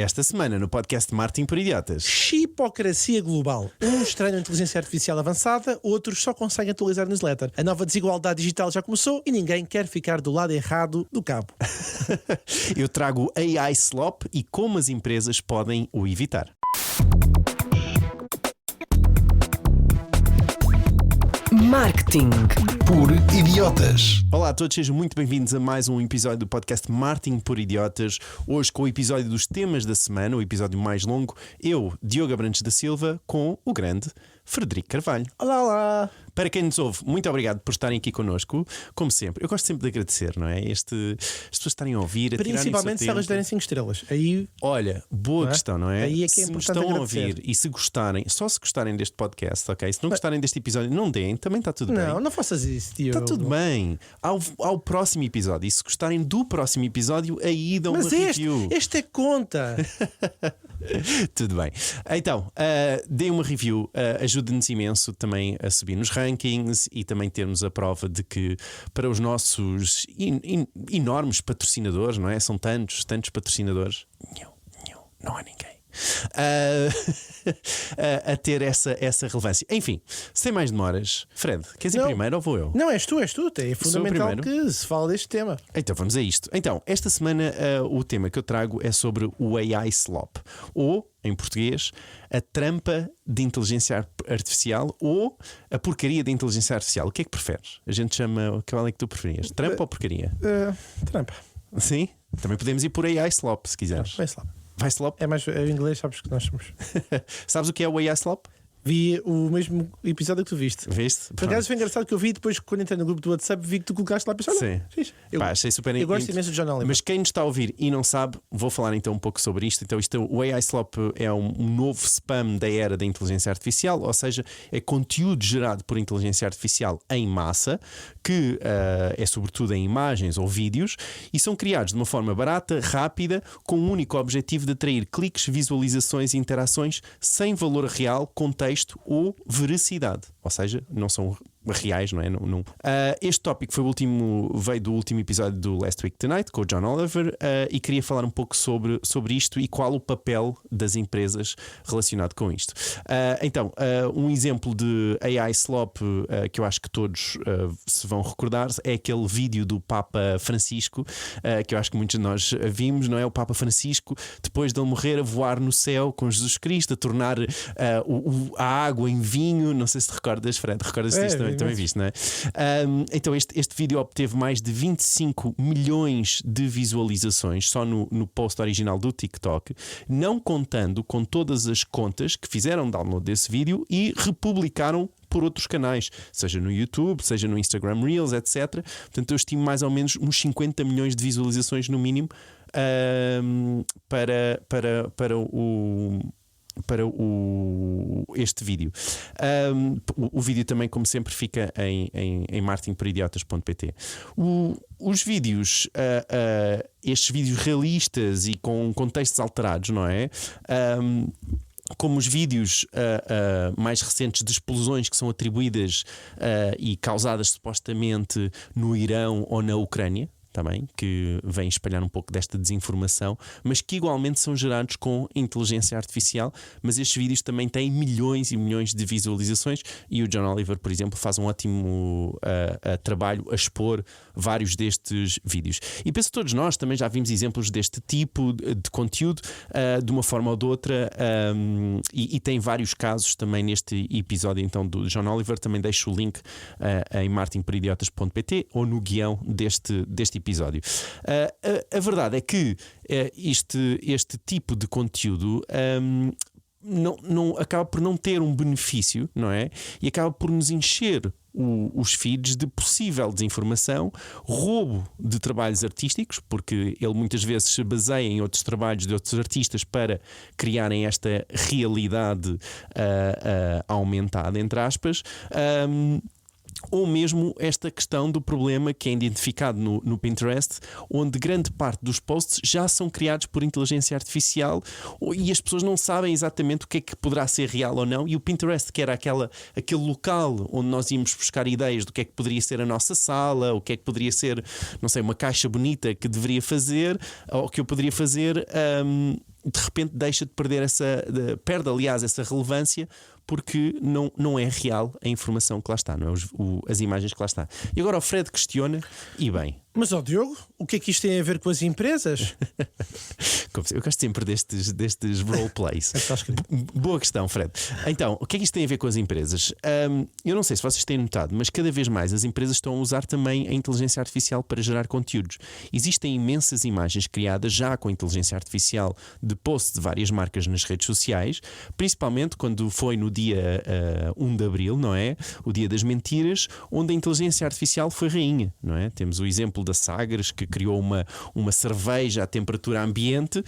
Esta semana no podcast Marketing por Idiotas. Chipocracia global. Uns treinam inteligência artificial avançada, outros só conseguem atualizar a newsletter. A nova desigualdade digital já começou e ninguém quer ficar do lado errado do cabo. Eu trago AI Slop e como as empresas podem o evitar. Marketing por Idiotas. Olá a todos, sejam muito bem-vindos a mais um episódio do podcast Marketing por Idiotas. Hoje com o episódio dos temas da semana, o episódio mais longo. Eu, Diogo Abrantes da Silva, com o grande Frederico Carvalho. Olá, olá. Para quem nos ouve, muito obrigado por estarem aqui connosco. Como sempre, eu gosto sempre de agradecer, não é? As pessoas estarem a ouvir, a principalmente se elas derem 5 estrelas. Aí, olha, boa não é? questão, não é? Aí é que é se nos importante estão agradecer. a ouvir e se gostarem, só se gostarem deste podcast, ok? Se não gostarem deste episódio, não deem, também está tudo bem. não faças isso, Diogo. Está tudo bem. Ao próximo episódio. E se gostarem do próximo episódio, aí dão Mas uma review. este é conta. Tudo bem. Então, deem uma review. Ajuda-nos imenso também a subir nos rankings e também termos a prova de que para os nossos enormes patrocinadores, não é? São tantos patrocinadores. Não há ninguém. A ter essa relevância. Enfim, sem mais demoras, Fred, queres ir primeiro ou vou eu? Não, és tu. É fundamental que se fale deste tema. Então vamos a isto. Então, esta semana o tema que eu trago é sobre o AI Slop, ou, em português, a trampa de inteligência artificial ou a porcaria de inteligência artificial. O que é que preferes? A gente chama. Qual é que tu preferias? Trampa ou porcaria? Trampa. Sim? Também podemos ir por AI Slop, se quiseres. Vai lá. Vai Slop? É mais em inglês, sabes que nós somos. Sabes o que é o AI Slop? Vi o mesmo episódio que tu viste. Viste? Por acaso foi engraçado que eu vi depois, quando entrei no grupo do WhatsApp, vi que tu colocaste lá. Pensei, Sim. Achei super eu gosto imenso de John Oliver. Mas quem nos está a ouvir e não sabe, vou falar então um pouco sobre isto. Então, o AI Slop é um novo spam da era da inteligência artificial, ou seja, é conteúdo gerado por inteligência artificial em massa, que é sobretudo em imagens ou vídeos, e são criados de uma forma barata, rápida, com o único objetivo de atrair cliques, visualizações e interações sem valor real, contexto ou veracidade. Ou seja, não são reais, não é? Este tópico veio do último episódio do Last Week Tonight com o John Oliver e queria falar um pouco sobre isto e qual o papel das empresas relacionado com isto. Então, um exemplo de AI Slop que eu acho que todos se vão recordar é aquele vídeo do Papa Francisco, que eu acho que muitos de nós vimos, não é? O Papa Francisco, depois de ele morrer, a voar no céu com Jesus Cristo, a tornar a água em vinho. Não sei se te recordas, Fred, recordas-te disto? Também viste, não é? Então este vídeo obteve mais de 25 milhões de visualizações só no post original do TikTok, não contando com todas as contas que fizeram download desse vídeo e republicaram por outros canais, seja no YouTube, seja no Instagram Reels, etc. Portanto, eu estimo mais ou menos uns 50 milhões de visualizações no mínimo para este vídeo. O vídeo também, como sempre, fica em marketingporidiotas.pt. Os vídeos, estes vídeos realistas e com contextos alterados, não é? Como os vídeos mais recentes de explosões que são atribuídas e causadas supostamente no Irão ou na Ucrânia, também, que vem espalhar um pouco desta desinformação, mas que igualmente são gerados com inteligência artificial. Mas estes vídeos também têm milhões e milhões de visualizações e o John Oliver, por exemplo, faz um ótimo trabalho a expor vários destes vídeos. E penso que todos nós também já vimos exemplos deste tipo de conteúdo de uma forma ou de outra, e tem vários casos também neste episódio então do John Oliver. Também deixo o link em marketingporidiotas.pt ou no guião deste episódio. A verdade é que este tipo de conteúdo não acaba por não ter um benefício, não é? E acaba por nos encher os feeds de possível desinformação, roubo de trabalhos artísticos, porque ele muitas vezes se baseia em outros trabalhos de outros artistas para criarem esta realidade aumentada, entre aspas. Ou mesmo esta questão do problema que é identificado no Pinterest, onde grande parte dos posts já são criados por inteligência artificial e as pessoas não sabem exatamente o que é que poderá ser real ou não. E o Pinterest, que era aquele local onde nós íamos buscar ideias do que é que poderia ser a nossa sala, o que é que poderia ser, não sei, uma caixa bonita que deveria fazer, ou que eu poderia fazer, de repente deixa de perder perde aliás essa relevância, porque não é real a informação que lá está, não é? As imagens que lá está. E agora o Fred questiona, e bem. Mas, Diogo, o que é que isto tem a ver com as empresas? Eu gosto sempre destes roleplays. Boa questão, Fred. Então, o que é que isto tem a ver com as empresas? Eu não sei se vocês têm notado, mas cada vez mais as empresas estão a usar também a inteligência artificial para gerar conteúdos. Existem imensas imagens criadas já com a inteligência artificial de posts de várias marcas nas redes sociais, principalmente quando foi no dia 1 de Abril, não é? O dia das mentiras, onde a inteligência artificial foi rainha, não é? Temos o exemplo da Sagres, que criou uma cerveja à temperatura ambiente,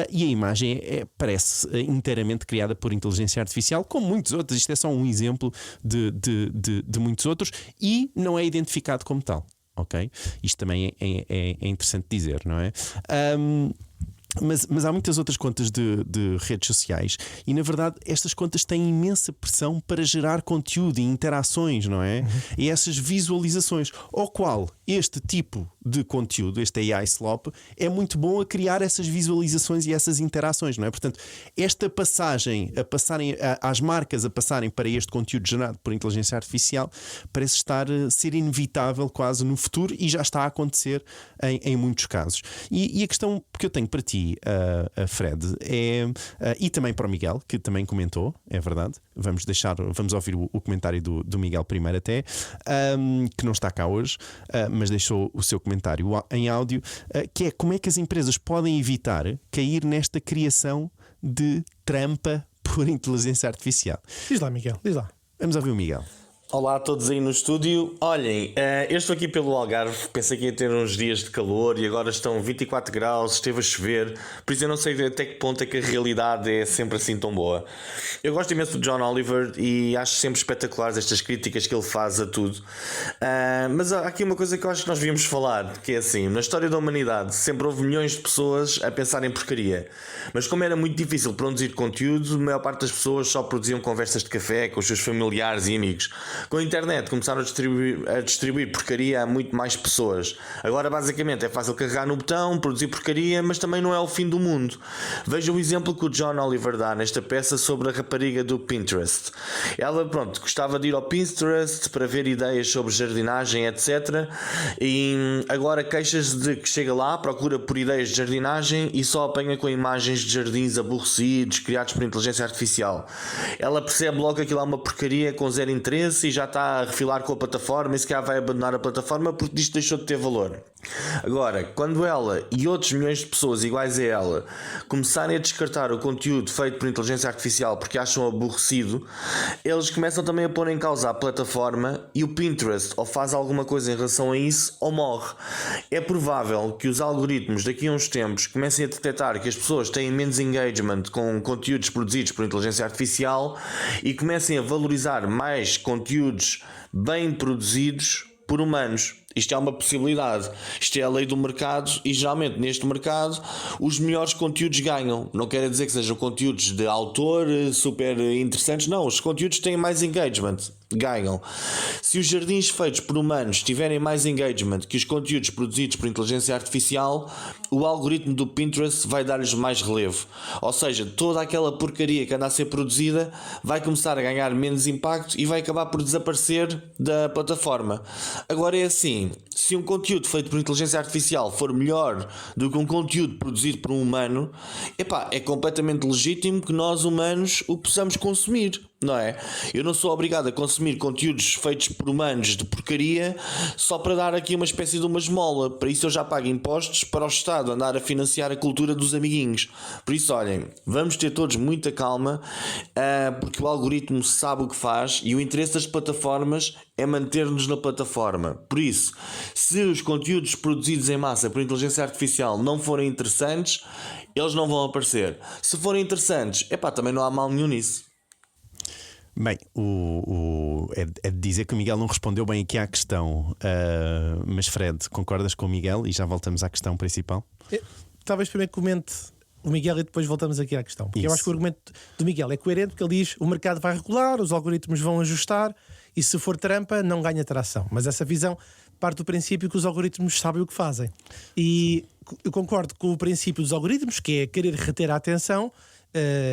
e a imagem parece inteiramente criada por inteligência artificial, como muitos outros. Isto é só um exemplo de muitos outros, e não é identificado como tal. Ok? Isto também é interessante dizer, não é? Mas há muitas outras contas de redes sociais, e na verdade estas contas têm imensa pressão para gerar conteúdo e interações, não é? E essas visualizações, ao qual este tipo de conteúdo, este AI Slop, é muito bom a criar essas visualizações e essas interações, não é? Portanto, esta passagem, às marcas a passarem para este conteúdo gerado por inteligência artificial, parece estar a ser inevitável quase no futuro, e já está a acontecer em muitos casos. E a questão que eu tenho para ti, Fred, e também para o Miguel, que também comentou, é verdade. Vamos ouvir o comentário do Miguel primeiro, até, que não está cá hoje, mas deixou o seu comentário em áudio, que é: como é que as empresas podem evitar cair nesta criação de trampa por inteligência artificial? Diz lá, Miguel, diz lá. Vamos ouvir o Miguel. Olá a todos aí no estúdio. Olhem, eu estou aqui pelo Algarve. Pensei que ia ter uns dias de calor e agora estão 24 graus, esteve a chover. Por isso eu não sei até que ponto é que a realidade é sempre assim tão boa. Eu gosto imenso do John Oliver e acho sempre espetaculares estas críticas que ele faz a tudo. Mas há aqui uma coisa que eu acho que nós devíamos falar, que é assim: na história da humanidade sempre houve milhões de pessoas a pensar em porcaria. Mas como era muito difícil produzir conteúdo, a maior parte das pessoas só produziam conversas de café com os seus familiares e amigos. Com a internet começaram a distribuir porcaria a muito mais pessoas. Agora basicamente é fácil carregar no botão, produzir porcaria, mas também não é o fim do mundo. Veja o exemplo que o John Oliver dá nesta peça sobre a rapariga do Pinterest. Ela, gostava de ir ao Pinterest para ver ideias sobre jardinagem, etc. E agora queixas de que chega lá, procura por ideias de jardinagem e só apanha com imagens de jardins aborrecidos, criados por inteligência artificial. Ela percebe logo que aquilo é uma porcaria com zero interesse e já está a refilar com a plataforma, e se calhar vai abandonar a plataforma porque disto deixou de ter valor. Agora, quando ela e outros milhões de pessoas iguais a ela começarem a descartar o conteúdo feito por inteligência artificial porque acham aborrecido, eles começam também a pôr em causa a plataforma, e o Pinterest ou faz alguma coisa em relação a isso ou morre. É provável que os algoritmos daqui a uns tempos comecem a detectar que as pessoas têm menos engagement com conteúdos produzidos por inteligência artificial e comecem a valorizar mais conteúdos bem produzidos por humanos. Isto é uma possibilidade. Isto é a lei do mercado, e geralmente neste mercado os melhores conteúdos ganham. Não quer dizer que sejam conteúdos de autor super interessantes, não. Os conteúdos têm mais engagement, ganham. Se os jardins feitos por humanos tiverem mais engagement que os conteúdos produzidos por inteligência artificial, o algoritmo do Pinterest vai dar-lhes mais relevo. Ou seja, toda aquela porcaria que anda a ser produzida vai começar a ganhar menos impacto e vai acabar por desaparecer da plataforma. Agora é assim: se um conteúdo feito por inteligência artificial for melhor do que um conteúdo produzido por um humano, é completamente legítimo que nós humanos o possamos consumir, não é? Eu não sou obrigado a consumir conteúdos feitos por humanos de porcaria só para dar aqui uma espécie de uma esmola. Para isso eu já pago impostos para o Estado andar a financiar a cultura dos amiguinhos. Por isso, olhem, vamos ter todos muita calma, porque o algoritmo sabe o que faz e o interesse das plataformas é manter-nos na plataforma. Por isso, se os conteúdos produzidos em massa por inteligência artificial não forem interessantes, eles não vão aparecer. Se forem interessantes, também não há mal nenhum nisso. Bem, é de dizer que o Miguel não respondeu bem aqui à questão, mas Fred, concordas com o Miguel? E já voltamos à questão principal. Talvez primeiro comente o Miguel e depois voltamos aqui à questão, porque Isso. eu acho que o argumento do Miguel é coerente, porque ele diz: o mercado vai regular, os algoritmos vão ajustar e se for trampa não ganha tração. Mas essa visão parte do princípio que os algoritmos sabem o que fazem. E eu concordo com o princípio dos algoritmos, que é querer reter a atenção,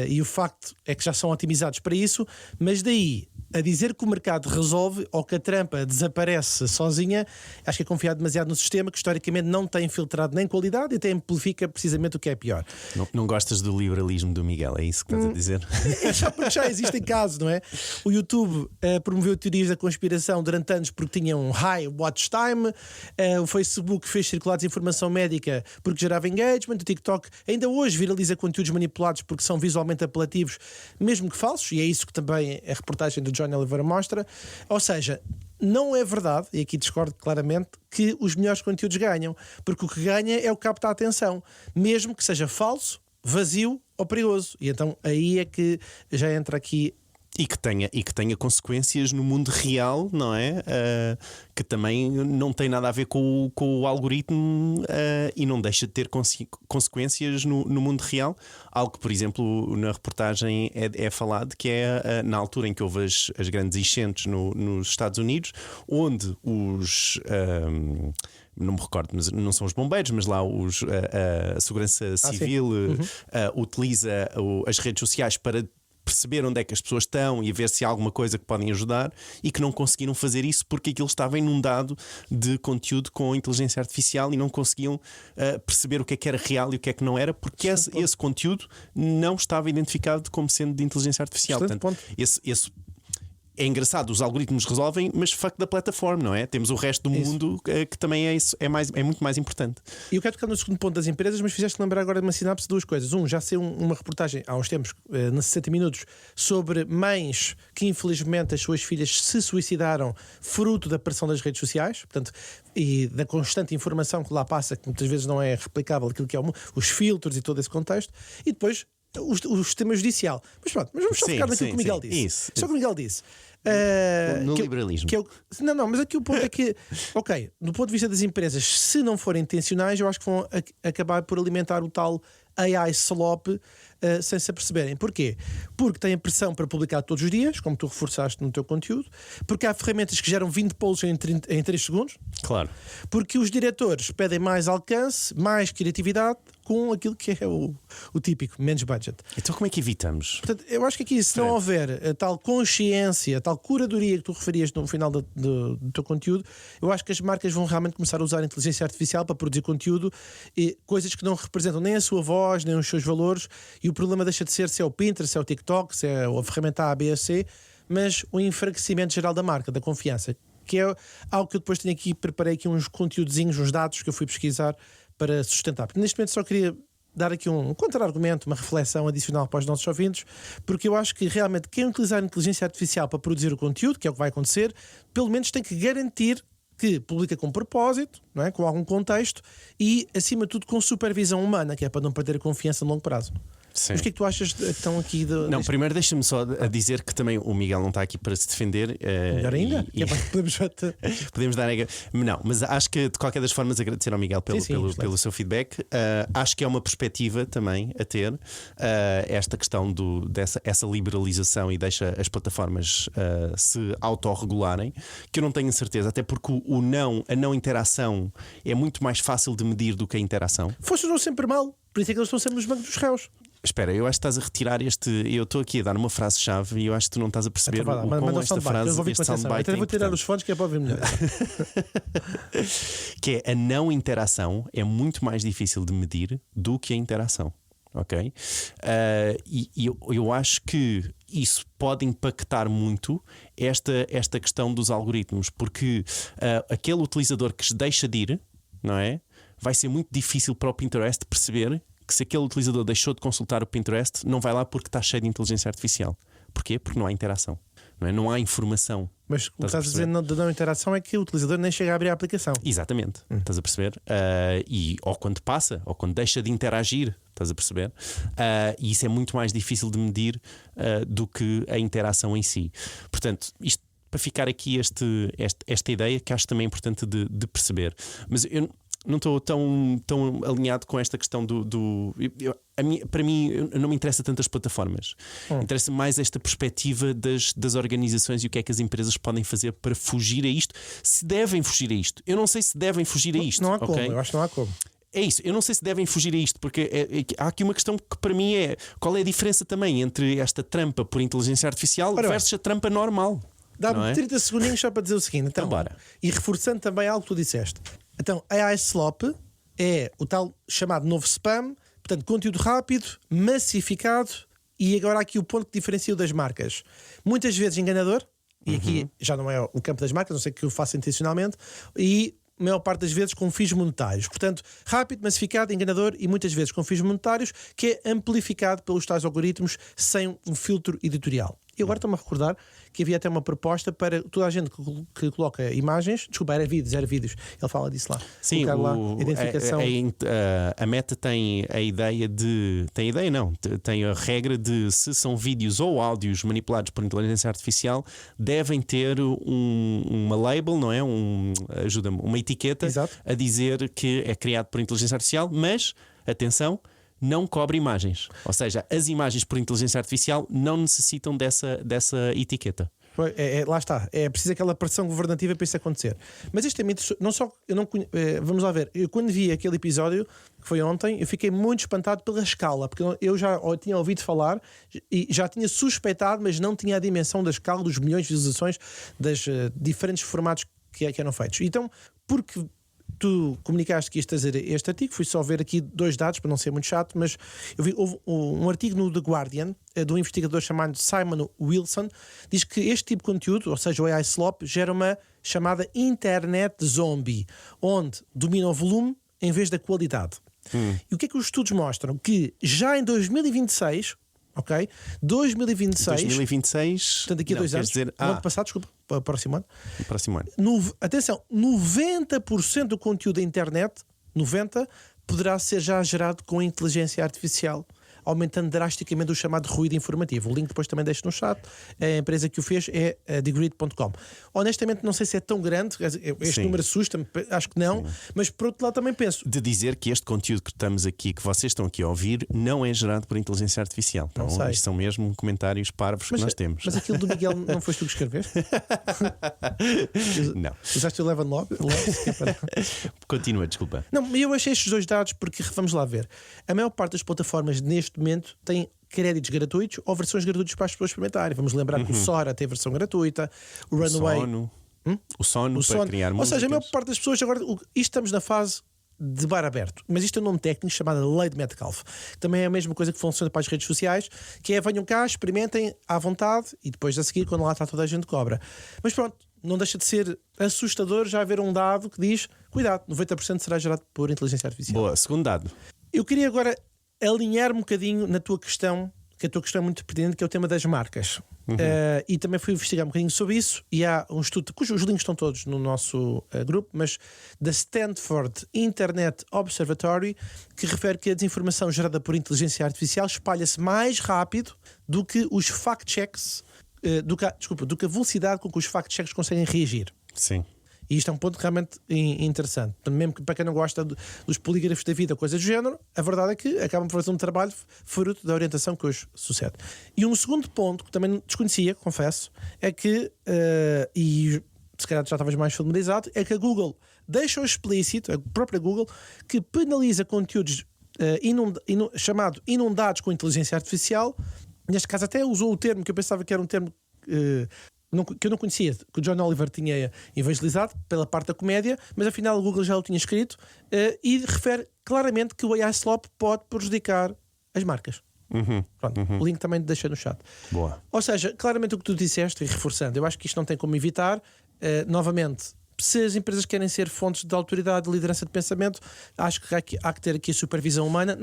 e o facto é que já são otimizados para isso, mas daí a dizer que o mercado resolve ou que a trampa desaparece sozinha, acho que é confiar demasiado no sistema, que historicamente não tem filtrado nem qualidade e até amplifica precisamente o que é pior. Não gostas do liberalismo do Miguel, é isso que estás a dizer? É só porque já existem casos, não é? O YouTube promoveu teorias da conspiração durante anos porque tinha um high watch time, o Facebook fez circular desinformação médica porque gerava engagement, o TikTok ainda hoje viraliza conteúdos manipulados porque são visualmente apelativos, mesmo que falsos, e é isso que também a reportagem do Johnny Oliveira mostra. Ou seja, não é verdade, e aqui discordo claramente, que os melhores conteúdos ganham, porque o que ganha é o que capta a atenção, mesmo que seja falso, vazio ou perigoso. E então aí é que já entra aqui. E que tenha consequências no mundo real, não é? Que também não tem nada a ver com o algoritmo, e não deixa de ter consequências no mundo real. Algo que, por exemplo, na reportagem é falado, que é na altura em que houve as grandes enchentes nos Estados Unidos, onde os. Não me recordo, mas não são os bombeiros, mas lá a Segurança Civil utiliza as redes sociais para perceber onde é que as pessoas estão e ver se há alguma coisa que podem ajudar, e que não conseguiram fazer isso porque aquilo estava inundado de conteúdo com inteligência artificial e não conseguiam perceber o que era real e o que é que não era, porque esse conteúdo não estava identificado como sendo de inteligência artificial. Portanto, esse é engraçado, os algoritmos resolvem, mas fuck da plataforma, não é? Temos o resto do mundo que também é muito mais importante. E eu quero tocar no segundo ponto das empresas, mas fizeste lembrar agora de uma sinapse de duas coisas. Já saiu uma reportagem há uns tempos, na 60 Minutos, sobre mães que infelizmente as suas filhas se suicidaram fruto da pressão das redes sociais, portanto, e da constante informação que lá passa, que muitas vezes não é replicável, aquilo que é os filtros e todo esse contexto, e depois o sistema judicial. Mas pronto, mas vamos só ficar naquilo que o Miguel disse. Isso. Só que o Miguel disse. No liberalismo. Não, mas aqui o ponto é que, ok, do ponto de vista das empresas, se não forem intencionais, eu acho que vão acabar por alimentar o tal AI slop sem se aperceberem. Porquê? Porque têm pressão para publicar todos os dias, como tu reforçaste no teu conteúdo, porque há ferramentas que geram 20 posts em 3 segundos. Claro. Porque os diretores pedem mais alcance, mais criatividade, com aquilo que é o típico, menos budget. Então como é que evitamos? Portanto, eu acho que aqui, se não houver a tal consciência, a tal curadoria que tu referias no final do teu conteúdo, eu acho que as marcas vão realmente começar a usar a inteligência artificial para produzir conteúdo, e coisas que não representam nem a sua voz, nem os seus valores, e o problema deixa de ser se é o Pinterest, se é o TikTok, se é a ferramenta A, B, C, mas o enfraquecimento geral da marca, da confiança, que é algo que eu depois tenho aqui, preparei aqui uns conteúdozinhos, uns dados que eu fui pesquisar para sustentar. Porque neste momento só queria dar aqui um contra-argumento, uma reflexão adicional para os nossos ouvintes, porque eu acho que realmente quem utilizar a inteligência artificial para produzir o conteúdo, que é o que vai acontecer, pelo menos tem que garantir que publica com propósito, não é? Com algum contexto e, acima de tudo, com supervisão humana, que é para não perder a confiança a longo prazo. Sim. Mas o que é que tu achas que estão aqui Não, primeiro deixa-me só a dizer que também o Miguel não está aqui para se defender. Melhor ainda? Podemos dar. Não, mas acho que de qualquer das formas agradecer ao Miguel pelo seu feedback. Acho que é uma perspectiva também a ter esta questão dessa liberalização e deixa as plataformas se autorregularem, que eu não tenho certeza, até porque a não interação é muito mais fácil de medir do que a interação. Funcionou sempre mal, por isso é que eles estão sempre nos bancos dos réus. Espera, eu acho que estás a retirar eu estou aqui a dar uma frase-chave e eu acho que tu não estás a perceber com esta frase. Este soundbite vou tirar os fones que é para ouvir melhor. Que é a não interação é muito mais difícil de medir do que a interação. Ok? E eu acho que isso pode impactar muito esta questão dos algoritmos, porque aquele utilizador que deixa de ir, não é? Vai ser muito difícil para o Pinterest perceber que se aquele utilizador deixou de consultar o Pinterest, não vai lá porque está cheio de inteligência artificial. Porquê? Porque não há interação, não é? Não há informação. Mas o que estás a dizer de não interação é que o utilizador nem chega a abrir a aplicação. Exatamente, estás a perceber? Ou quando passa, ou quando deixa de interagir, estás a perceber? E isso é muito mais difícil de medir do que a interação em si. Portanto, isto para ficar aqui esta ideia que acho também importante de perceber. Mas tão alinhado com esta questão para mim, não me interessa tanto as plataformas. Interessa mais esta perspectiva das organizações e o que é que as empresas podem fazer para fugir a isto. Se devem fugir a isto. Eu não sei se devem fugir a isto. Não há como, okay? eu acho que não há como. É isso, eu não sei se devem fugir a isto, porque há aqui uma questão que para mim é qual é a diferença também entre esta trampa por inteligência artificial versus a trampa normal. Dá-me 30 segundinhos só para dizer o seguinte. Então, bora. E reforçando também algo que tu disseste. Então, AI Slop é o tal chamado novo spam, portanto, conteúdo rápido, massificado, e agora aqui o ponto que diferencia das marcas. Muitas vezes enganador, e aqui já não é o campo das marcas, não sei que eu faça intencionalmente, e a maior parte das vezes com fins monetários. Portanto, rápido, massificado, enganador e muitas vezes com fins monetários, que é amplificado pelos tais algoritmos sem um filtro editorial. E agora estou-me a recordar que havia até uma proposta para toda a gente que coloca imagens. Desculpa, era vídeos. Ele fala disso lá. Sim, lá, identificação. A Meta tem a ideia de. Tem a regra de se são vídeos ou áudios manipulados por inteligência artificial, devem ter uma label, não é? Ajuda-me, uma etiqueta. Exato. A dizer que é criado por inteligência artificial, mas, atenção, não cobre imagens. Ou seja, as imagens por inteligência artificial não necessitam dessa etiqueta. Lá está, é preciso aquela pressão governativa para isso acontecer. Mas este é não só. Vamos lá ver, eu quando vi aquele episódio, que foi ontem, eu fiquei muito espantado pela escala, porque eu já tinha ouvido falar e já tinha suspeitado, mas não tinha a dimensão da escala dos milhões de visualizações dos diferentes formatos que eram feitos. Então, porque tu comunicaste que ias trazer este artigo, fui só ver aqui 2 dados para não ser muito chato, mas houve um artigo no The Guardian de um investigador chamado Simon Wilson, diz que este tipo de conteúdo, ou seja, o AI Slop, gera uma chamada internet zombie, onde domina o volume em vez da qualidade. E o que é que os estudos mostram? Que já em 2026, ok? 2026, portanto daqui a 2 anos, no ano passado, desculpa, próximo ano. Atenção, 90% do conteúdo da internet, 90%, poderá ser já gerado com inteligência artificial, aumentando drasticamente o chamado ruído informativo. O link depois também deixo no chat. A empresa que o fez é a TheGrid.com. Honestamente, não sei se é tão grande, este número assusta-me, acho que não, mas por outro lado também penso. De dizer que este conteúdo que vocês estão aqui a ouvir, não é gerado por inteligência artificial. Não sei. Isto são mesmo comentários parvos que nós temos. Mas aquilo do Miguel não foste tu que escreveste? Não. Usaste o Eleven Log? Continua, desculpa. Não, eu achei estes 2 dados porque, vamos lá ver, a maior parte das plataformas neste momento tem créditos gratuitos ou versões gratuitas para as pessoas experimentarem. Vamos lembrar que o Sora tem versão gratuita, o Runway, o Sono para criar músicas. Ou seja, a maior parte das pessoas agora, isto estamos na fase de bar aberto, mas isto é um nome técnico chamado Lei de Metcalfe. Também é a mesma coisa que funciona para as redes sociais, que é venham cá, experimentem à vontade e depois a seguir, quando lá está toda a gente, cobra. Mas pronto, não deixa de ser assustador já haver um dado que diz, cuidado, 90% será gerado por inteligência artificial. Boa, segundo dado. Eu queria agora alinhar um bocadinho na tua questão, que a tua questão é muito pertinente, que é o tema das marcas. E também fui investigar um bocadinho sobre isso, e há um estudo, cujos links estão todos no nosso grupo, mas da Stanford Internet Observatory, que refere que a desinformação gerada por inteligência artificial espalha-se mais rápido do que os fact-checks, do que a velocidade com que os fact-checks conseguem reagir. Sim. E isto é um ponto realmente interessante. Mesmo que para quem não gosta dos polígrafos da vida, coisas do género, a verdade é que acabam por fazer um trabalho fruto da orientação que hoje sucede. E um segundo ponto, que também desconhecia, confesso, é que, e se calhar já estavas mais familiarizado, é que a Google deixa explícito, a própria Google, que penaliza conteúdos chamado inundados com inteligência artificial. Neste caso até usou o termo que eu pensava que era um termo que eu não conhecia, que o John Oliver tinha evangelizado pela parte da comédia, mas afinal o Google já o tinha escrito, e refere claramente que o AI Slop pode prejudicar as marcas. Pronto, o link também deixa no chat. Boa. Ou seja, claramente o que tu disseste, e reforçando, eu acho que isto não tem como evitar. Novamente, se as empresas querem ser fontes de autoridade, de liderança de pensamento, acho que há que ter aqui a supervisão humana.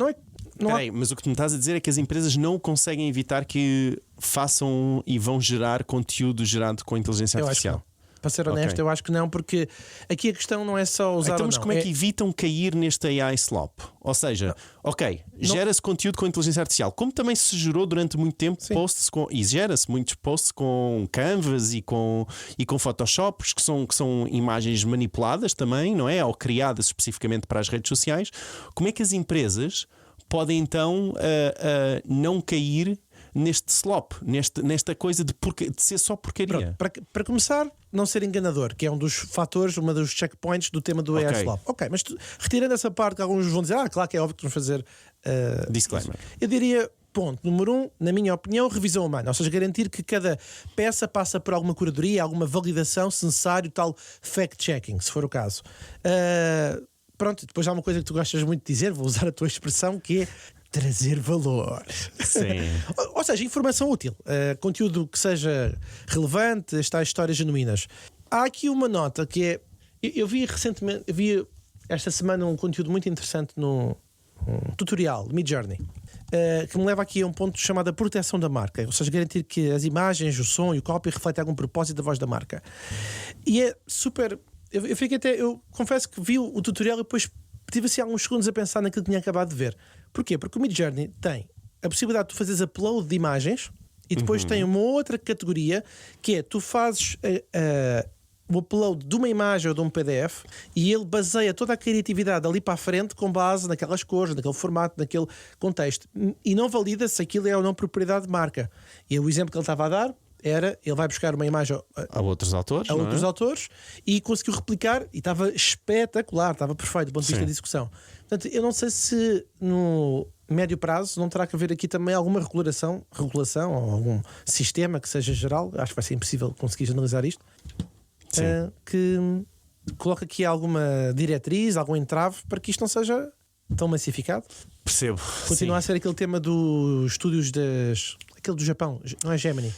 Mas o que tu me estás a dizer é que as empresas não conseguem evitar que façam e vão gerar conteúdo gerado com inteligência artificial. para ser honesto, Ok. eu acho que não, porque aqui a questão não é só usar Então, ou mas não. como é que evitam cair neste AI slop? Ou seja, gera-se conteúdo com inteligência artificial, como também se gerou durante muito tempo posts e gera-se muitos posts com Canvas e com Photoshops, que são imagens manipuladas também, não é? Ou criadas especificamente para as redes sociais. Como é que as empresas podem então não cair neste slop, nesta coisa de ser só porcaria? Pronto, para começar, não ser enganador, que é um dos fatores, uma dos checkpoints do tema do AI slop. Ok, mas retirando essa parte que alguns vão dizer, claro que é óbvio que vamos fazer Disclaimer. eu diria, ponto número 1, na minha opinião, revisão humana, ou seja, garantir que cada peça passa por alguma curadoria, alguma validação, se necessário, tal fact-checking, se for o caso. Pronto, depois há uma coisa que tu gostas muito de dizer, vou usar a tua expressão, que é trazer valor. Sim. Ou seja, informação útil, conteúdo que seja relevante, estas histórias genuínas. Há aqui uma nota que é. Eu vi recentemente, esta semana um conteúdo muito interessante no tutorial de Midjourney, que me leva aqui a um ponto chamado a proteção da marca, ou seja, garantir que as imagens, o som e o copy refletem algum propósito da voz da marca. E é super. Eu confesso que vi o tutorial e depois tive assim alguns segundos a pensar naquilo que tinha acabado de ver. Porquê? Porque o Midjourney tem a possibilidade de tu fazeres upload de imagens e depois tem uma outra categoria que é tu fazes o upload de uma imagem ou de um PDF e ele baseia toda a criatividade ali para a frente com base naquelas cores, naquele formato, naquele contexto e não valida se aquilo é ou não propriedade de marca. E o exemplo que ele estava a dar era, ele vai buscar uma imagem A outros autores, e conseguiu replicar e estava espetacular, estava perfeito do ponto de vista de execução. Portanto, eu não sei se no médio prazo não terá que haver aqui também alguma regulação ou algum sistema que seja geral, acho que vai ser impossível conseguir analisar isto, que coloca aqui alguma diretriz, algum entrave para que isto não seja tão massificado. Percebo. Continua a ser aquele tema dos estúdios aquele do Japão, não é Gemini?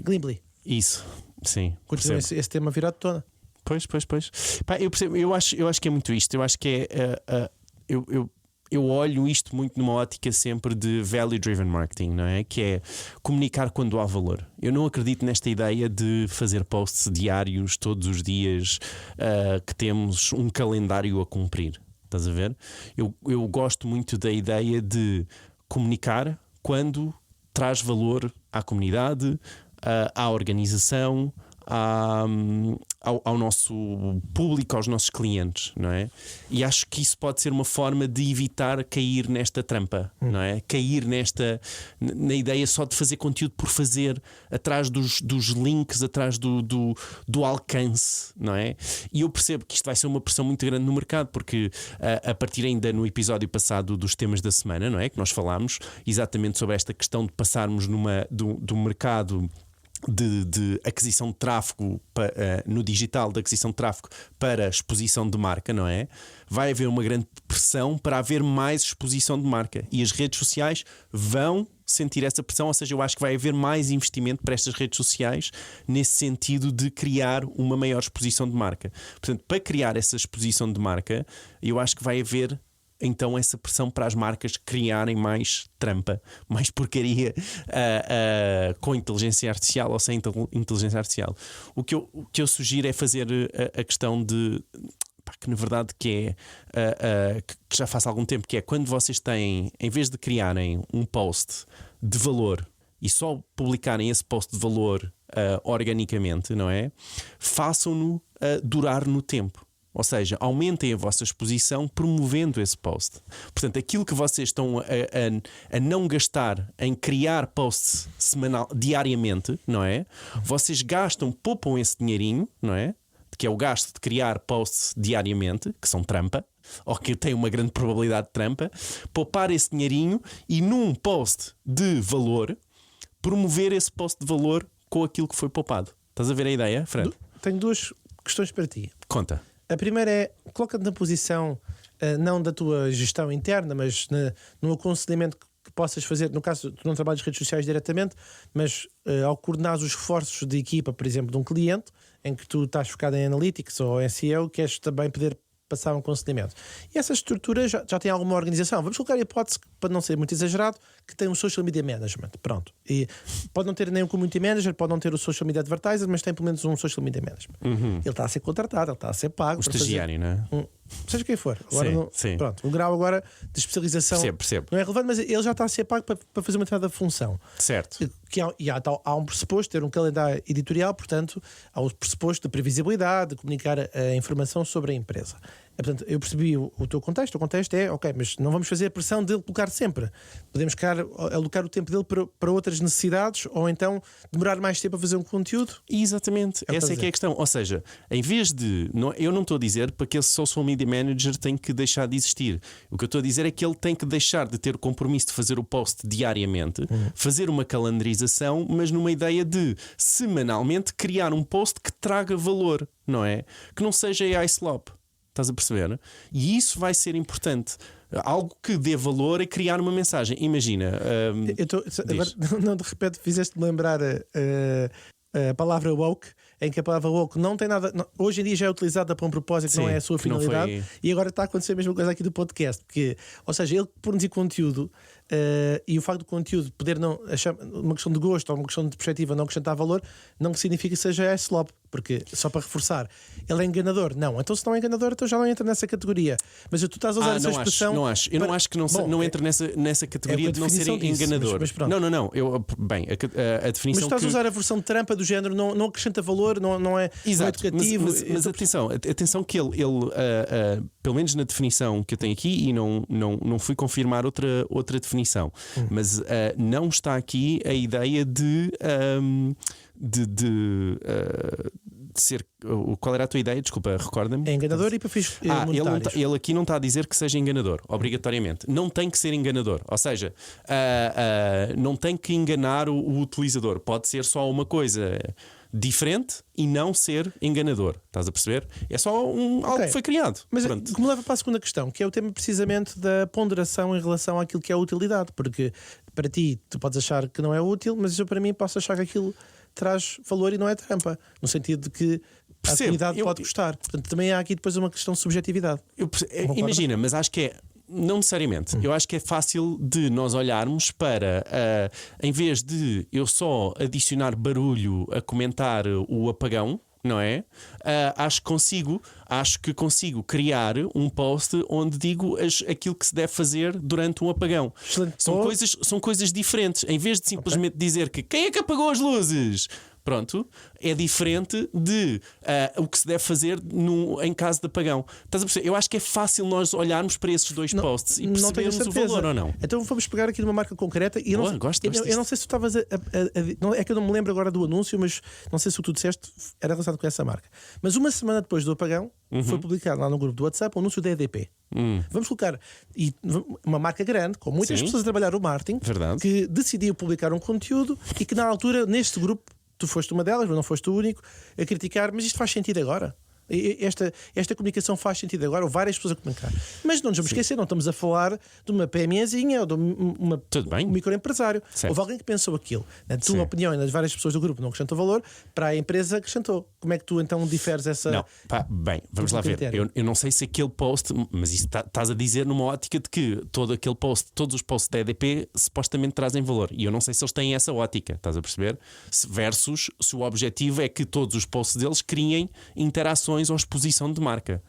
Gimli. Isso, sim. Continua esse tema virado de tona. Pois. Pá, eu percebo, eu acho que é muito isto. Eu acho que é. Eu olho isto muito numa ótica sempre de value-driven marketing, não é? Que é comunicar quando há valor. Eu não acredito nesta ideia de fazer posts diários todos os dias, que temos um calendário a cumprir. Estás a ver? Eu gosto muito da ideia de comunicar quando traz valor à comunidade, à organização, ao nosso público, aos nossos clientes, não é? E acho que isso pode ser uma forma de evitar cair nesta trampa, não é? Cair na ideia só de fazer conteúdo por fazer, atrás dos links, atrás do alcance, não é? E eu percebo que isto vai ser uma pressão muito grande no mercado, porque a partir ainda no episódio passado dos temas da semana, não é? Que nós falámos exatamente sobre esta questão de passarmos do mercado de aquisição de tráfego no digital, de aquisição de tráfego para exposição de marca, não é? Vai haver uma grande pressão para haver mais exposição de marca e as redes sociais vão sentir essa pressão, ou seja, eu acho que vai haver mais investimento para estas redes sociais nesse sentido de criar uma maior exposição de marca. Portanto, para criar essa exposição de marca, eu acho que vai haver então essa pressão para as marcas criarem mais trampa, mais porcaria com inteligência artificial ou sem inteligência artificial. O que eu sugiro é fazer a questão de que na verdade que já faz algum tempo, que é quando vocês têm, em vez de criarem um post de valor e só publicarem esse post de valor organicamente, não é? Façam-no durar no tempo. Ou seja, aumentem a vossa exposição promovendo esse post. Portanto, aquilo que vocês estão a não gastar em criar posts diariamente, não é? Vocês poupam esse dinheirinho, não é? Que é o gasto de criar posts diariamente, que são trampa, ou que têm uma grande probabilidade de trampa, poupar esse dinheirinho e num post de valor, promover esse post de valor com aquilo que foi poupado. Estás a ver a ideia, Fred? Tenho duas questões para ti. Conta. A primeira é, coloca-te na posição não da tua gestão interna, mas no aconselhamento que possas fazer. No caso, tu não trabalhas redes sociais diretamente, mas ao coordenar os esforços de equipa, por exemplo, de um cliente, em que tu estás focado em analytics ou em SEO, queres também poder passavam com aconselhamento. E essa estrutura já tem alguma organização. Vamos colocar a hipótese, para não ser muito exagerado, que tem um social media management. Pronto. E pode não ter nem um community manager, pode não ter o social media advertiser, mas tem pelo menos um social media management. Ele está a ser contratado, ele está a ser pago. O estagiário, não é? Seja quem for. Agora, sim. Pronto, o grau agora de especialização Percebo. não é relevante, mas ele já está a ser pago para fazer uma determinada função. Certo. Há um pressuposto de ter um calendário editorial, portanto, há um pressuposto de previsibilidade, de comunicar a informação sobre a empresa. Portanto, eu percebi o teu contexto. O contexto é, ok, mas não vamos fazer a pressão dele colocar sempre. Podemos alocar o tempo dele para outras necessidades, ou então demorar mais tempo a fazer um conteúdo. Exatamente, essa é que é a questão. Ou seja, em vez de. Eu não estou a dizer para que esse social media manager tem que deixar de existir. O que eu estou a dizer é que ele tem que deixar de ter o compromisso de fazer o post diariamente, fazer uma calendarização, mas numa ideia de semanalmente criar um post que traga valor, não é? Que não seja AI slop. Estás a perceber? E isso vai ser importante. Algo que dê valor é criar uma mensagem. Imagina. Agora, de repente, fizeste-me lembrar a palavra woke, em que a palavra woke não tem nada. Hoje em dia já é utilizada para um propósito que não é a sua finalidade. E agora está a acontecer a mesma coisa aqui do podcast. Porque, ou seja, ele produzir conteúdo. E o facto do conteúdo poder não achar uma questão de gosto ou uma questão de perspectiva não acrescentar valor, não significa que seja slop, porque só para reforçar, ele é enganador. Não, então se não é enganador, então já não entra nessa categoria. Mas tu estás a usar essa expressão. Não acho. Eu não acho que não entra nessa categoria de não ser enganador. Não. A definição. Mas estás a usar a versão de trampa do género, não acrescenta valor, não é educativo. Mas atenção que ele pelo menos na definição que eu tenho aqui, e não fui confirmar outra definição. Mas não está aqui a ideia de ser. Qual era a tua ideia? Desculpa, recorda-me. É enganador e para fins monetários. Ele aqui não está a dizer que seja enganador, obrigatoriamente. Não tem que ser enganador. Ou seja, não tem que enganar o utilizador. Pode ser só uma coisa diferente e não ser enganador. Estás a perceber? É só algo que foi criado. Mas pronto. que me leva para a segunda questão, que é o tema precisamente da ponderação em relação àquilo que é a utilidade. Porque para ti, tu podes achar que não é útil, mas eu para mim posso achar que aquilo traz valor e não é trampa. No sentido de que a atividade pode gostar. Portanto, também há aqui depois uma questão de subjetividade. Imagina, mas acho que é. Não necessariamente. Eu acho que é fácil de nós olharmos para, em vez de eu só adicionar barulho a comentar o apagão, não é? Acho que consigo criar um post onde digo aquilo que se deve fazer durante um apagão. São coisas diferentes. Em vez de simplesmente dizer que quem é que apagou as luzes? Pronto, é diferente de o que se deve fazer em caso de apagão. Estás a perceber? Eu acho que é fácil nós olharmos para esses dois posts e percebermos o valor ou não. Então vamos pegar aqui numa marca concreta. E eu não sei se tu estavas é que eu não me lembro agora do anúncio, mas não sei se o que tu disseste era relacionado com essa marca. Mas uma semana depois do apagão, foi publicado lá no grupo do WhatsApp o anúncio da EDP. Vamos colocar uma marca grande, com muitas pessoas a trabalhar o marketing, que decidiu publicar um conteúdo e que na altura, neste grupo, tu foste uma delas, mas não foste o único a criticar, mas isto faz sentido agora. Esta comunicação faz sentido agora, ou várias pessoas a comunicar. Mas não nos vamos esquecer, não estamos a falar de uma PMEzinha ou de um microempresário. Houve alguém que pensou aquilo. Na tua opinião e nas várias pessoas do grupo não acrescentou valor, para a empresa acrescentou. Como é que tu então diferes essa. Não, vamos lá ver. Eu não sei se aquele post, mas isso estás a dizer numa ótica de que todos os posts da EDP supostamente trazem valor. E eu não sei se eles têm essa ótica, estás a perceber? Versus se o objetivo é que todos os posts deles criem interações ou exposição de marca.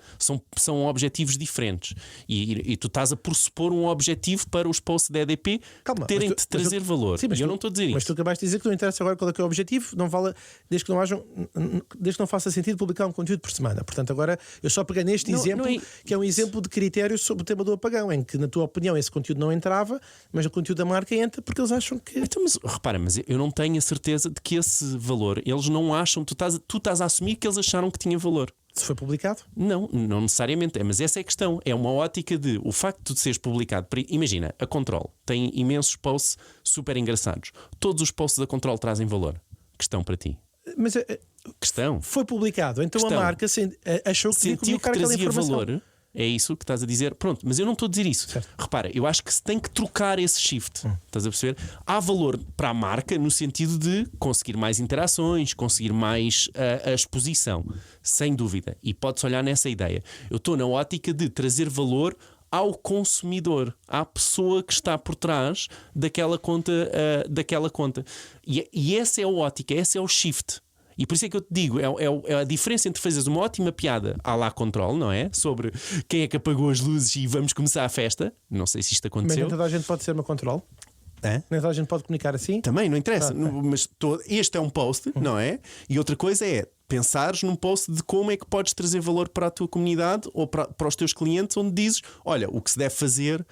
São objetivos diferentes. E tu estás a pressupor um objetivo para os posts da EDP terem de trazer valor. Sim, eu não estou a dizer isso. Mas tu acabaste de dizer que não interessa agora qual é que é o objetivo, não vale, desde que não faça sentido publicar um conteúdo por semana. Portanto, agora eu só peguei neste exemplo, que é um exemplo de critério sobre o tema do apagão, em que, na tua opinião, esse conteúdo não entrava, mas o conteúdo da marca entra porque eles acham que. Então, mas repara, mas eu não tenho a certeza de que esse valor, eles não acham, tu estás a assumir que eles acharam que tinha valor. Se foi publicado? Não necessariamente. Mas essa é a questão. É uma ótica de o facto de seres publicado. Imagina, a Control tem imensos posts super engraçados. Todos os posts da Control trazem valor. Questão para ti. Mas questão. Foi publicado. Então a marca achou que tinha que comunicar aquela informação. Valor. É isso que estás a dizer? Pronto, mas eu não estou a dizer isso. Certo. Repara, eu acho que se tem que trocar esse shift. Estás a perceber? Há valor para a marca no sentido de conseguir mais interações, conseguir mais a exposição, sem dúvida. E pode-se olhar nessa ideia. Eu estou na ótica de trazer valor ao consumidor, à pessoa que está por trás daquela conta. E essa é a ótica, esse é o shift. E por isso é que eu te digo, é a diferença entre fazeres uma ótima piada à la Control, não é? Sobre quem é que apagou as luzes e vamos começar a festa. Não sei se isto Mas aconteceu. nem toda a gente pode ser uma control. Hã? Nem toda a gente pode comunicar assim. Também, não interessa. Mas este é um post, não é? E outra coisa é pensares num post de como é que podes trazer valor para a tua comunidade ou para os teus clientes, onde dizes, olha, o que se deve fazer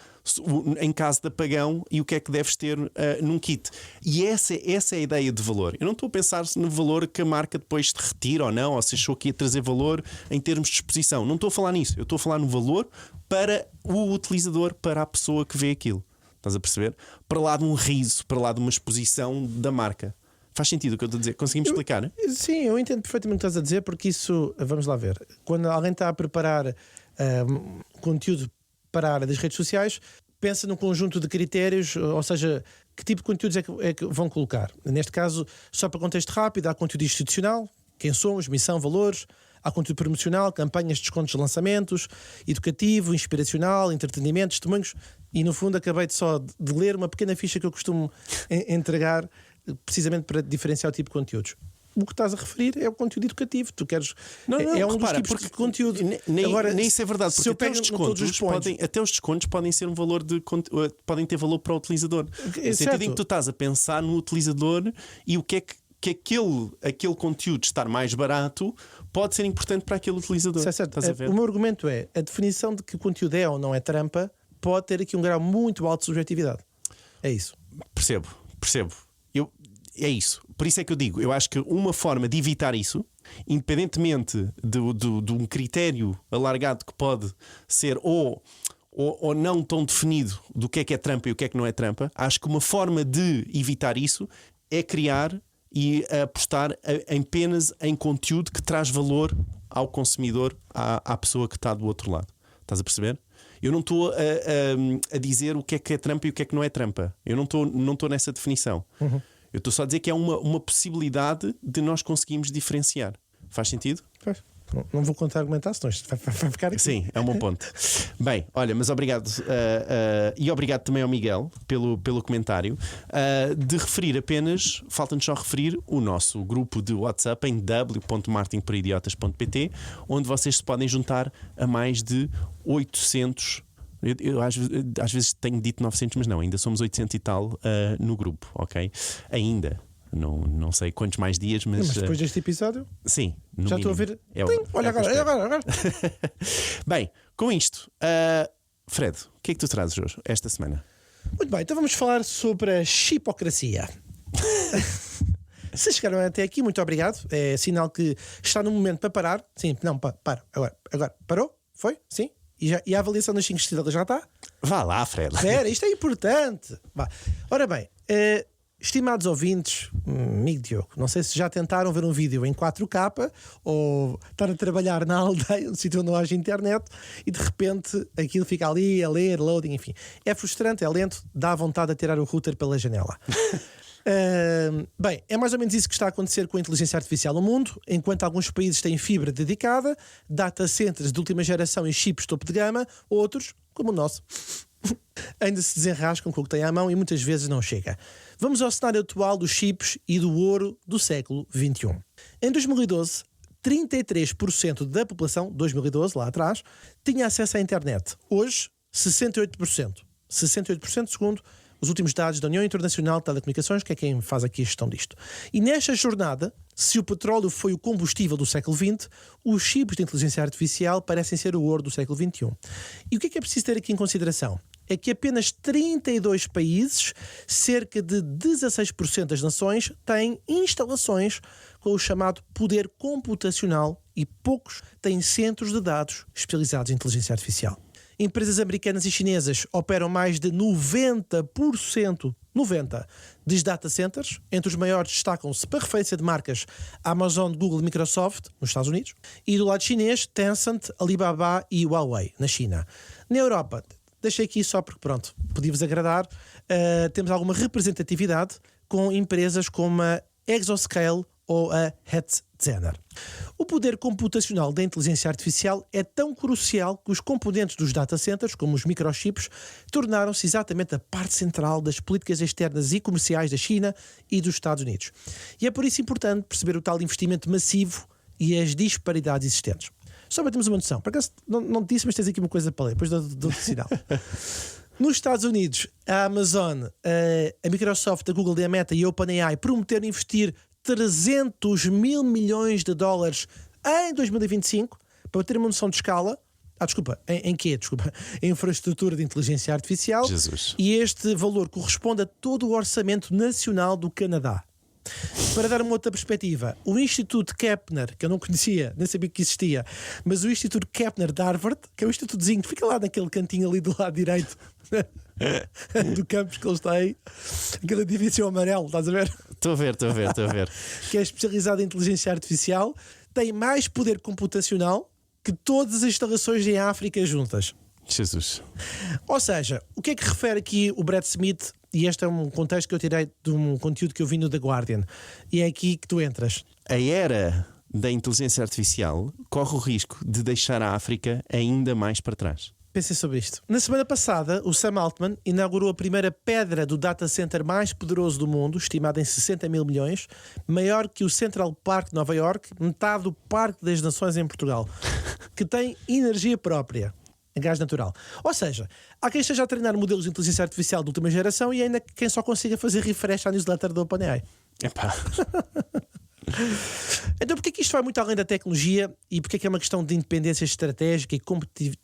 em caso de apagão e o que é que deves ter num kit. E essa é a ideia de valor. Eu não estou a pensar no valor que a marca depois te retira ou não, ou se achou que ia trazer valor em termos de exposição. Não estou a falar nisso. Eu estou a falar no valor para o utilizador, para a pessoa que vê aquilo. Estás a perceber? Para lá de um riso, para lá de uma exposição da marca. Faz sentido o que eu estou a dizer? Conseguimos explicar? Sim, eu entendo perfeitamente o que estás a dizer, porque isso, vamos lá ver, quando alguém está a preparar conteúdo para a área das redes sociais, pensa num conjunto de critérios, ou seja, que tipo de conteúdos é que vão colocar. Neste caso, só para contexto rápido, há conteúdo institucional, quem somos, missão, valores. Há conteúdo promocional, campanhas de descontos de lançamentos, educativo, inspiracional, entretenimento, testemunhos. E no fundo acabei só de ler uma pequena ficha que eu costumo entregar precisamente para diferenciar o tipo de conteúdos. O que estás a referir é o conteúdo educativo. Tu queres. Não, é um repara, dos tipos de conteúdo. Nem isso é verdade, porque até os descontos podem ser um valor podem ter valor para o utilizador. No sentido em que tu estás a pensar no utilizador e o que é que aquele conteúdo estar mais barato pode ser importante para aquele utilizador. Certo. Estás a ver? O meu argumento é a definição de que o conteúdo é ou não é trampa pode ter aqui um grau muito alto de subjetividade. É isso. Percebo. É isso. Por isso é que eu digo, eu acho que uma forma de evitar isso, independentemente de um critério alargado que pode ser ou não tão definido do que é trampa e o que é que não é trampa, acho que uma forma de evitar isso é criar e apostar apenas em conteúdo que traz valor ao consumidor, à pessoa que está do outro lado. Estás a perceber? Eu não estou a dizer o que é trampa e o que é que não é trampa. Eu não estou nessa definição. Eu estou só a dizer que é uma possibilidade de nós conseguirmos diferenciar. Faz sentido? Faz. Não vou contra-argumentar, senão isto vai ficar aqui. Sim, é um bom ponto. Bem, olha, mas obrigado e obrigado também ao Miguel pelo comentário. De referir apenas, falta-nos só referir o nosso grupo de WhatsApp em w.marketingparidiotas.pt, onde vocês se podem juntar a mais de 800. Eu às vezes tenho dito 900, mas não, ainda somos 800 e tal no grupo, ok? Ainda. Não sei quantos mais dias, mas depois deste episódio, sim, já estou a ver. Olha agora. Bem, com isto, Fred, o que é que tu trazes hoje, esta semana? Muito bem, então vamos falar sobre a chipocracia. Se chegaram até aqui, muito obrigado. É sinal que está no momento para parar. Sim, não, para. Agora. Parou? Foi? Sim? E a avaliação das 5 estrelas já está? Vá lá, Fred. Espera, isto é importante. Vá. Ora bem, estimados ouvintes, amigo Diogo, não sei se já tentaram ver um vídeo em 4K ou estar a trabalhar na aldeia, no sítio onde não haja internet, e de repente aquilo fica ali a ler, loading, enfim. É frustrante, é lento, dá vontade de tirar o router pela janela. Bem, é mais ou menos isso que está a acontecer com a inteligência artificial no mundo. Enquanto alguns países têm fibra dedicada, data centers de última geração e chips topo de gama, outros, como o nosso, ainda se desenrascam com o que têm à mão e muitas vezes não chega. Vamos ao cenário atual dos chips e do ouro do século XXI. Em 2012, 33% da população, 2012, lá atrás, tinha acesso à internet. Hoje, 68%. 68% segundo os últimos dados da União Internacional de Telecomunicações, que é quem faz aqui a gestão disto. E nesta jornada, se o petróleo foi o combustível do século XX, os chips de inteligência artificial parecem ser o ouro do século XXI. E o que é preciso ter aqui em consideração? É que apenas 32 países, cerca de 16% das nações, têm instalações com o chamado poder computacional e poucos têm centros de dados especializados em inteligência artificial. Empresas americanas e chinesas operam mais de 90% dos data centers. Entre os maiores destacam-se, para referência de marcas, a Amazon, Google e Microsoft, nos Estados Unidos. E do lado chinês, Tencent, Alibaba e Huawei, na China. Na Europa, deixei aqui só porque, pronto, podia-vos agradar, temos alguma representatividade com empresas como a Exoscale ou a Hetzner. O poder computacional da inteligência artificial é tão crucial que os componentes dos data centers, como os microchips, tornaram-se exatamente a parte central das políticas externas e comerciais da China e dos Estados Unidos. E é por isso importante perceber o tal investimento massivo e as disparidades existentes. Só para termos uma noção. Por acaso não te disse, mas tens aqui uma coisa para ler, depois do sinal. Nos Estados Unidos, a Amazon, a Microsoft, a Google e a Meta e a OpenAI prometeram investir 300 mil milhões de dólares em 2025, para ter uma noção de escala. Em quê? Em infraestrutura de inteligência artificial. Jesus. E este valor corresponde a todo o orçamento nacional do Canadá. Para dar uma outra perspectiva, o Instituto Kepler, que eu não conhecia, nem sabia que existia, mas o Instituto Kepler de Harvard, que é o institutozinho que fica lá naquele cantinho ali do lado direito do campus que eles têm, aquele edifício amarelo, estás a ver? Estou a ver. Que é especializado em inteligência artificial, tem mais poder computacional que todas as instalações em África juntas. Jesus. Ou seja, o que é que refere aqui o Brad Smith? E este é um contexto que eu tirei de um conteúdo que eu vi no The Guardian. E é aqui que tu entras. A era da inteligência artificial corre o risco de deixar a África ainda mais para trás. Pensem sobre isto. Na semana passada, o Sam Altman inaugurou a primeira pedra do data center mais poderoso do mundo, estimada em 60 mil milhões, maior que o Central Park de Nova York, metade do Parque das Nações em Portugal, que tem energia própria. Gás natural. Ou seja, há quem esteja a treinar modelos de inteligência artificial de última geração e ainda quem só consiga fazer refresh à newsletter da OpenAI. Epá. Então porquê que isto vai muito além da tecnologia e porquê que é uma questão de independência estratégica e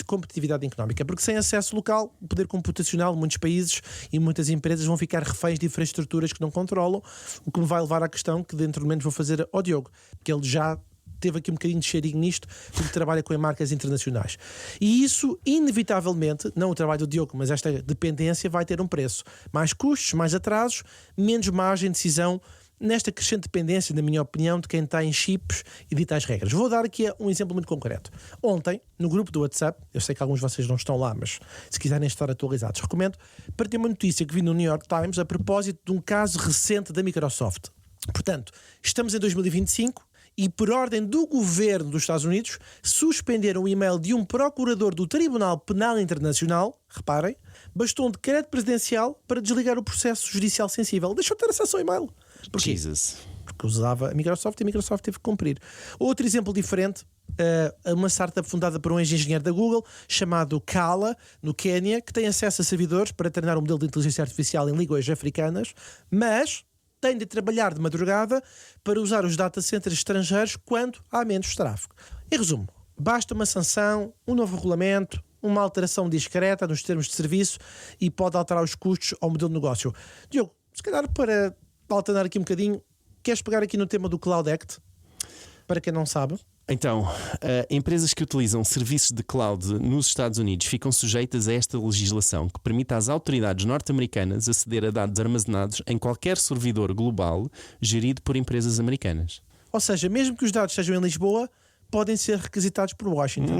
competitividade económica? Porque sem acesso local, o poder computacional, muitos países e muitas empresas vão ficar reféns de infraestruturas que não controlam, o que me vai levar à questão que dentro de menos vou fazer ao Diogo, porque ele já teve aqui um bocadinho de cheirinho nisto, porque trabalha com marcas internacionais. E isso, inevitavelmente, não o trabalho do Diogo, mas esta dependência vai ter um preço. Mais custos, mais atrasos, menos margem de decisão nesta crescente dependência, na minha opinião, de quem está em chips e dita as regras. Vou dar aqui um exemplo muito concreto. Ontem, no grupo do WhatsApp, eu sei que alguns de vocês não estão lá, mas se quiserem estar atualizados, recomendo, para ter uma notícia que vi no New York Times a propósito de um caso recente da Microsoft. Portanto, estamos em 2025, e por ordem do governo dos Estados Unidos suspenderam o e-mail de um procurador do Tribunal Penal Internacional, reparem, bastou um decreto presidencial para desligar o processo judicial sensível. Deixou de ter acesso ao e-mail. Porquê? Jesus. Porque usava a Microsoft e a Microsoft teve que cumprir. Outro exemplo diferente, uma startup fundada por um ex-engenheiro da Google chamado Kala, no Quênia, que tem acesso a servidores para treinar um modelo de inteligência artificial em línguas africanas, mas tem de trabalhar de madrugada para usar os data centers estrangeiros quando há menos tráfego. Em resumo, basta uma sanção, um novo regulamento, uma alteração discreta nos termos de serviço e pode alterar os custos ao modelo de negócio. Diogo, se calhar para alternar aqui um bocadinho, queres pegar aqui no tema do Cloud Act? Para quem não sabe. Então, empresas que utilizam serviços de cloud nos Estados Unidos ficam sujeitas a esta legislação que permite às autoridades norte-americanas aceder a dados armazenados em qualquer servidor global gerido por empresas americanas. Ou seja, mesmo que os dados estejam em Lisboa, podem ser requisitados por Washington.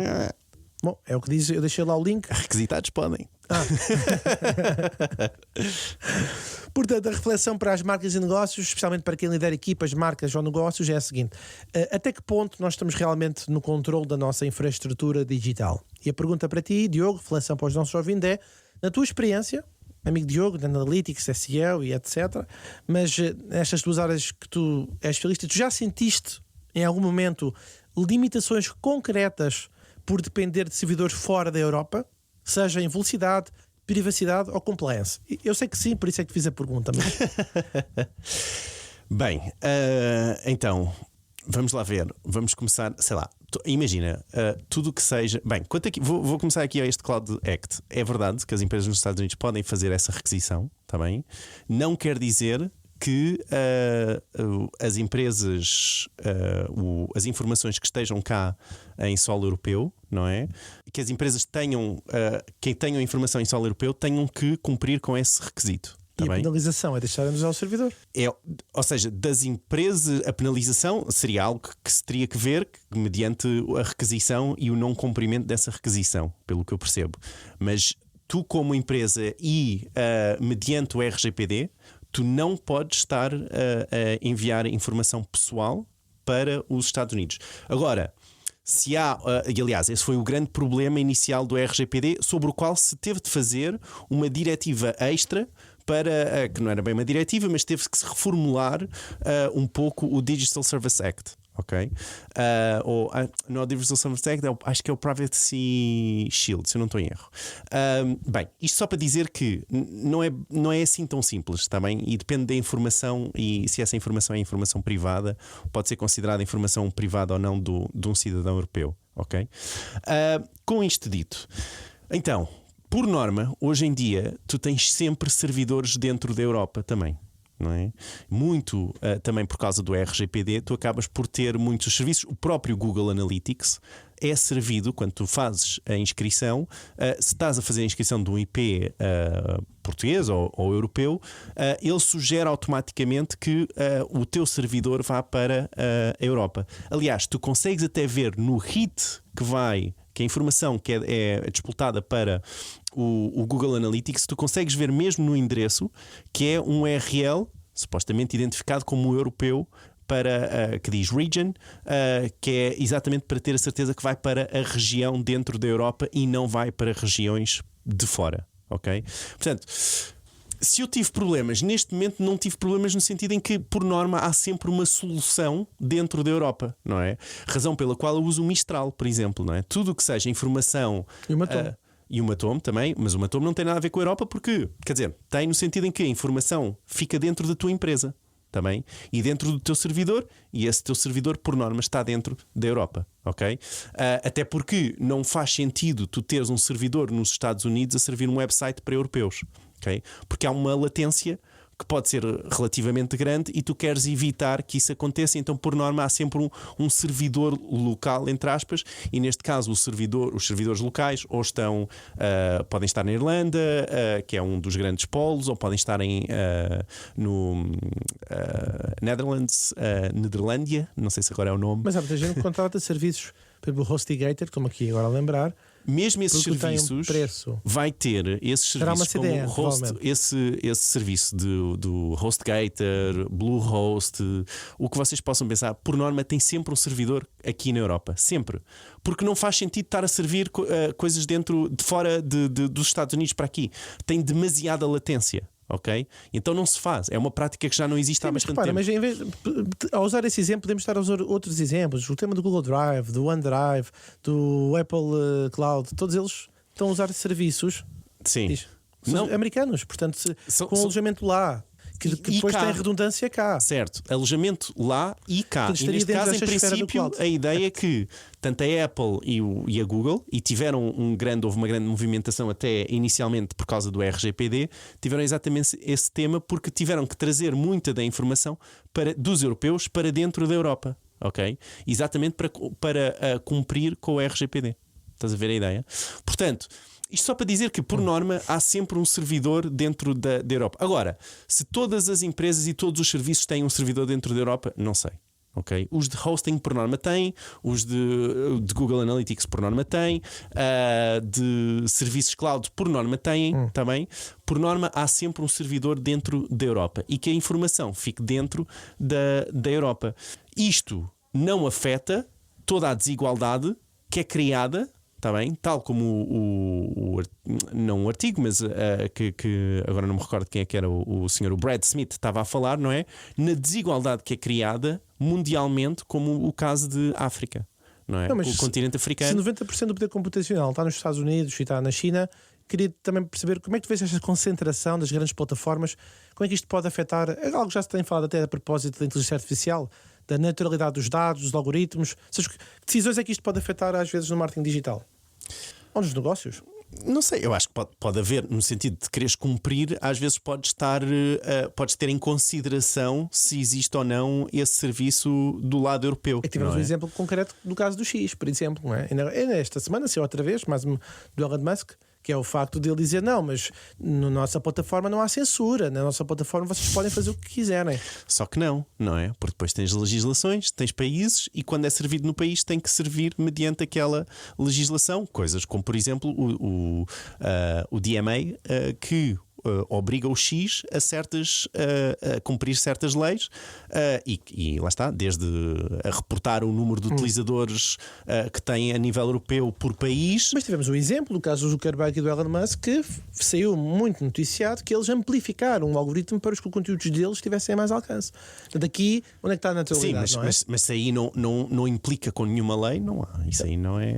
Bom, é o que diz, eu deixei lá o link. Requisitados podem. Portanto, a reflexão para as marcas e negócios, especialmente para quem lidera equipas, marcas ou negócios, é a seguinte: até que ponto nós estamos realmente no controle da nossa infraestrutura digital? E a pergunta para ti, Diogo, reflexão para os nossos ouvintes é, na tua experiência, amigo Diogo, de Analytics, SEO e etc., mas nestas duas áreas que tu és especialista, tu já sentiste em algum momento limitações concretas por depender de servidores fora da Europa, seja em velocidade, privacidade ou compliance? Eu sei que sim, por isso é que fiz a pergunta. Mas... Bem, então, vamos lá ver. Vamos começar, sei lá, imagina, tudo o que seja... Bem, quanto aqui, vou começar aqui a este Cloud Act. É verdade que as empresas nos Estados Unidos podem fazer essa requisição, tá bem? Não quer dizer que as empresas, as informações que estejam cá em solo europeu, não é? Que as empresas tenham, quem tenham informação em solo europeu, tenham que cumprir com esse requisito. E a penalização é deixar-nos ao servidor. Ou seja, das empresas, a penalização seria algo que se teria que ver mediante a requisição e o não cumprimento dessa requisição, pelo que eu percebo. Mas tu, como empresa e mediante o RGPD, tu não podes estar a enviar informação pessoal para os Estados Unidos. Agora, se há, e aliás, esse foi o grande problema inicial do RGPD, sobre o qual se teve de fazer uma diretiva extra para, que não era bem uma diretiva, mas teve que se reformular um pouco o Digital Service Act. Ok? Não é o Digital Service Act, acho que é o Privacy Shield, se eu não estou em erro. Bem, isto só para dizer que não é assim tão simples, está bem? E depende da informação, e se essa informação é informação privada, pode ser considerada informação privada ou não de um cidadão europeu. Ok? Com isto dito, então, por norma, hoje em dia, tu tens sempre servidores dentro da Europa também. Não é? Muito também por causa do RGPD, tu acabas por ter muitos serviços. O próprio Google Analytics é servido quando tu fazes a inscrição. Se estás a fazer a inscrição de um IP português ou europeu, ele sugere automaticamente que o teu servidor vá para a Europa. Aliás, tu consegues até ver no HIT que a informação que é disputada para o Google Analytics, tu consegues ver mesmo no endereço que é um URL supostamente identificado como europeu, que diz region, que é exatamente para ter a certeza que vai para a região dentro da Europa e não vai para regiões de fora. Ok? Portanto, se eu tive problemas, neste momento não tive problemas no sentido em que, por norma, há sempre uma solução dentro da Europa, não é? Razão pela qual eu uso o Mistral, por exemplo, não é? Tudo o que seja informação... E o Matom também, mas o Matom não tem nada a ver com a Europa porque, quer dizer, tem no sentido em que a informação fica dentro da tua empresa também e dentro do teu servidor, e esse teu servidor, por norma, está dentro da Europa, ok? Até porque não faz sentido tu teres um servidor nos Estados Unidos a servir um website para europeus, ok? Porque há uma latência que pode ser relativamente grande e tu queres evitar que isso aconteça, então por norma há sempre um servidor local, entre aspas, e neste caso os servidores locais ou podem estar na Irlanda, que é um dos grandes polos, ou podem estar no Nederlândia, não sei se agora é o nome. Mas há muita gente que contrata serviços pelo HostGator, como aqui agora a lembrar. Mesmo esses serviços vai ter esses serviços CDN, como esse serviço do HostGator, Bluehost, o que vocês possam pensar, por norma tem sempre um servidor aqui na Europa, sempre, porque não faz sentido estar a servir coisas de fora dos Estados Unidos para aqui, tem demasiada latência. Ok? Então não se faz. É uma prática que já não existe há bastante tempo. Mas em vez ao usar esse exemplo, podemos estar a usar outros exemplos. O tema do Google Drive, do OneDrive, do Apple Cloud, todos eles estão a usar serviços americanos, portanto, com alojamento lá. Que depois tem redundância cá. Certo, alojamento lá e cá. Portanto, e neste caso, em princípio, a ideia é que tanto a Apple e a Google, e houve uma grande movimentação até inicialmente por causa do RGPD, tiveram exatamente esse tema porque tiveram que trazer muita da informação dos europeus para dentro da Europa. Ok? Exatamente para cumprir com o RGPD. Estás a ver a ideia? Portanto, isto só para dizer que, por norma, há sempre um servidor dentro da Europa. Agora, se todas as empresas e todos os serviços têm um servidor dentro da Europa, não sei. Okay? Os de hosting, por norma, têm. Os de Google Analytics, por norma, têm. De serviços cloud, por norma, têm também. Por norma, há sempre um servidor dentro da Europa e que a informação fique dentro da Europa. Isto não afeta toda a desigualdade que é criada, está bem? Tal como não o artigo, mas que agora não me recordo quem é que era o senhor, o Brad Smith, estava a falar, não é? Na desigualdade que é criada mundialmente, como o caso de África, não é? O continente africano. Se 90% do poder computacional está nos Estados Unidos e está na China, queria também perceber como é que tu vês esta concentração das grandes plataformas, como é que isto pode afetar, algo que já se tem falado até a propósito da inteligência artificial, da naturalidade dos dados, dos algoritmos. Que decisões é que isto pode afetar às vezes no marketing digital? Ou nos negócios? Não sei, eu acho que pode haver, no sentido de quereres cumprir, às vezes podes ter em consideração se existe ou não esse serviço do lado europeu. Tivemos um exemplo concreto do caso do X, por exemplo, não é? Esta semana, se outra vez, mais do Elon Musk, que é o facto de ele dizer: não, mas na nossa plataforma não há censura, na nossa plataforma vocês podem fazer o que quiserem. Só que não é? Porque depois tens legislações, tens países, e quando é servido no país tem que servir mediante aquela legislação. Coisas como, por exemplo, o DMA, que obriga o X a cumprir certas leis, e lá está, desde a reportar o número de utilizadores que tem a nível europeu por país. Mas tivemos um exemplo do caso do Zuckerberg e do Elon Musk, que saiu muito noticiado que eles amplificaram o algoritmo para que os conteúdos deles tivessem mais alcance. Daqui, onde é que está a naturalidade? Sim, mas isso aí não implica com nenhuma lei, não há. Isso aí não é.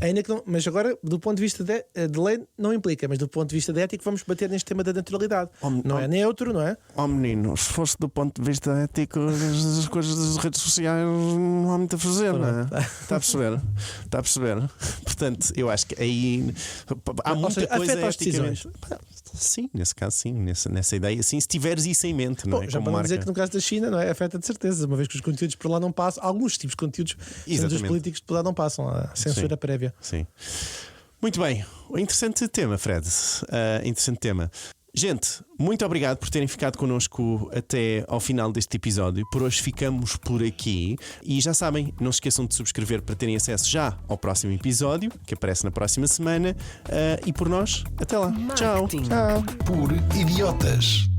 Ainda que não, mas agora, do ponto de vista de lei, não implica, mas do ponto de vista de ético, vamos bater neste tema da naturalidade. Não é neutro, não é? Menino, se fosse do ponto de vista ético, as coisas das redes sociais não há muito a fazer, não é? Está a perceber? Portanto, eu acho que aí há muita coisa ética. Sim, nesse caso, sim, nessa ideia, sim, se tiveres isso em mente, não é? Já para não dizer que no caso da China, não é? Afeta de certeza, uma vez que os conteúdos por lá não passam, alguns tipos de conteúdos dos políticos por lá não passam, a censura prévia. Sim. Muito bem, interessante tema, Fred. Interessante tema. Gente, muito obrigado por terem ficado connosco até ao final deste episódio. Por hoje ficamos por aqui. E já sabem, não se esqueçam de subscrever para terem acesso já ao próximo episódio, que aparece na próxima semana. E por nós, até lá. Tchau. Marketing. Tchau. Por idiotas.